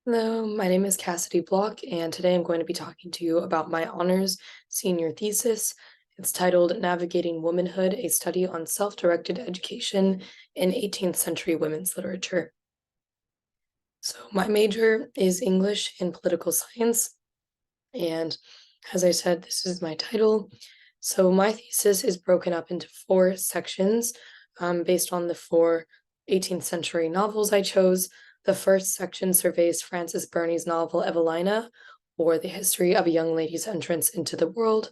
Hello, my name is Cassidy Block, and today I'm going to be talking to you about my honors senior thesis. It's titled Navigating Womanhood, a Study on Self-Directed Education in 18th Century Women's Literature. So my major is English and Political Science, and as I said, this is my title. So my thesis is broken up into four sections based on the four 18th century novels I chose. The first section surveys Frances Burney's novel Evelina, or the history of a young lady's entrance into the world.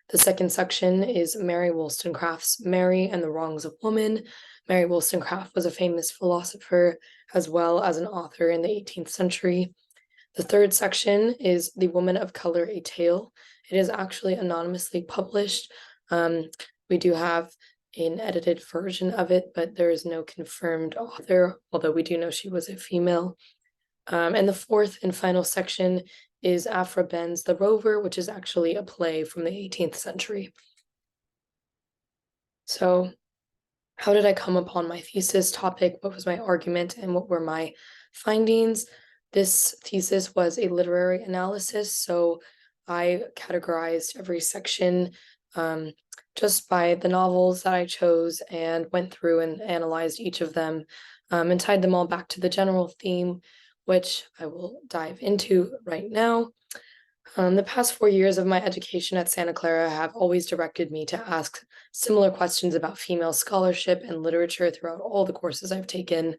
The second section is Mary Wollstonecraft's Mary and the Wrongs of Woman. Mary Wollstonecraft was a famous philosopher as well as an author in the 18th century. The third section is The Woman of Color, a Tale. It is actually anonymously published. We do have an edited version of it, but there is no confirmed author, although we do know she was a female. And the fourth and final section is Aphra Behn's The Rover, which is actually a play from the 18th century. So how did I come upon my thesis topic? What was my argument and what were my findings? This thesis was a literary analysis, so I categorized every section just by the novels that I chose and went through and analyzed each of them and tied them all back to the general theme, which I will dive into right now. The past 4 years of my education at Santa Clara have always directed me to ask similar questions about female scholarship and literature throughout all the courses I've taken.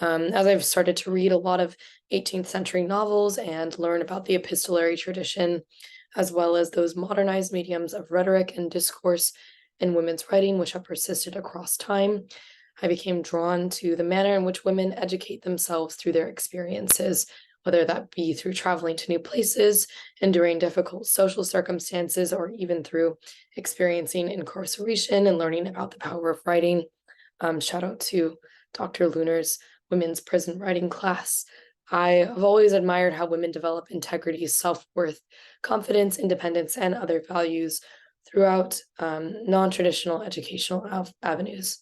As I've started to read a lot of 18th century novels and learn about the epistolary tradition, as well as those modernized mediums of rhetoric and discourse in women's writing, which have persisted across time, I became drawn to the manner in which women educate themselves through their experiences, whether that be through traveling to new places, enduring difficult social circumstances, or even through experiencing incarceration and learning about the power of writing. Shout out to Dr. Luner's women's prison writing class. I have always admired how women develop integrity, self-worth, confidence, independence, and other values throughout non-traditional educational avenues.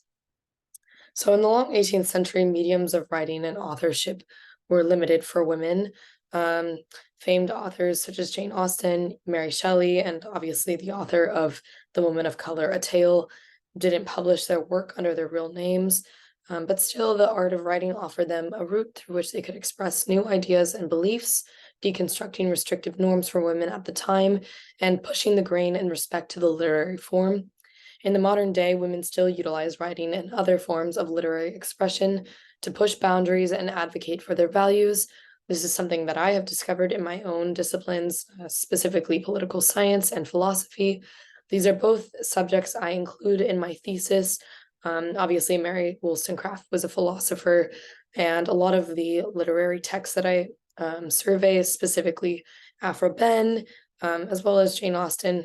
So in the long 18th century, mediums of writing and authorship were limited for women. Famed authors such as Jane Austen, Mary Shelley, and obviously the author of The Woman of Color, a Tale, didn't publish their work under their real names. But still, the art of writing offered them a route through which they could express new ideas and beliefs, deconstructing restrictive norms for women at the time, and pushing the grain in respect to the literary form. In the modern day, women still utilize writing and other forms of literary expression to push boundaries and advocate for their values. This is something that I have discovered in my own disciplines, specifically political science and philosophy. These are both subjects I include in my thesis. Obviously, Mary Wollstonecraft was a philosopher, and a lot of the literary texts that I survey, specifically Aphra Behn, as well as Jane Austen,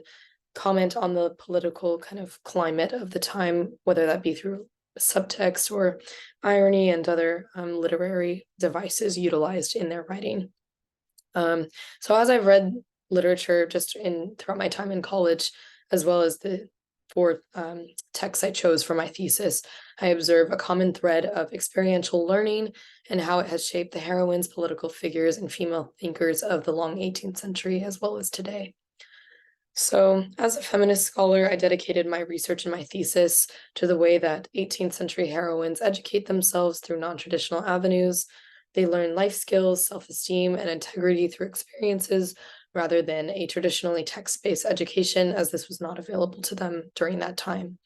comment on the political kind of climate of the time, whether that be through subtext or irony and other literary devices utilized in their writing. So as I've read literature just throughout my time in college, as well as the four texts I chose for my thesis, I observe a common thread of experiential learning and how it has shaped the heroines, political figures, and female thinkers of the long 18th century as well as today. So, as a feminist scholar, I dedicated my research and my thesis to the way that 18th century heroines educate themselves through non-traditional avenues. They learn life skills, self-esteem, and integrity through experiences rather than a traditionally text-based education, as this was not available to them during that time.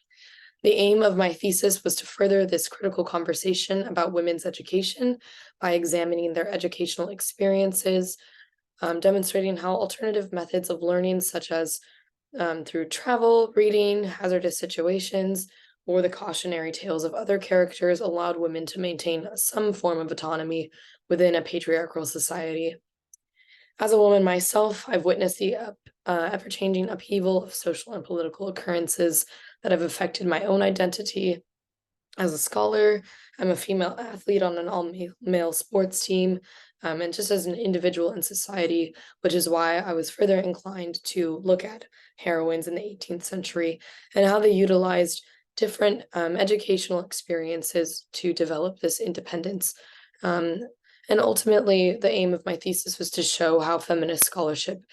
The aim of my thesis was to further this critical conversation about women's education by examining their educational experiences, demonstrating how alternative methods of learning, such as through travel, reading, hazardous situations, or the cautionary tales of other characters, allowed women to maintain some form of autonomy within a patriarchal society. As a woman myself, I've witnessed the ever-changing upheaval of social and political occurrences that have affected my own identity. As a scholar, I'm a female athlete on an all-male sports team, and just as an individual in society, which is why I was further inclined to look at heroines in the 18th century and how they utilized different educational experiences to develop this independence. And ultimately, the aim of my thesis was to show how feminist scholarship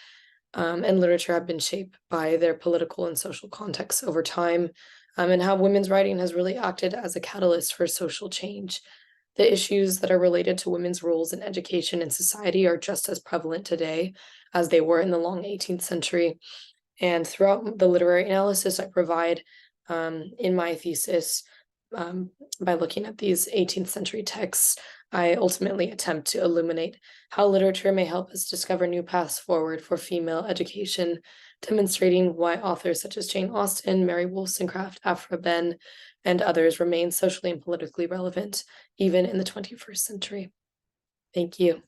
and literature have been shaped by their political and social contexts over time, and how women's writing has really acted as a catalyst for social change. The issues that are related to women's roles in education and society are just as prevalent today as they were in the long 18th century. And throughout the literary analysis I provide in my thesis, by looking at these 18th century texts, I ultimately attempt to illuminate how literature may help us discover new paths forward for female education, demonstrating why authors such as Jane Austen, Mary Wollstonecraft, Aphra Behn, and others remain socially and politically relevant even in the 21st century. Thank you.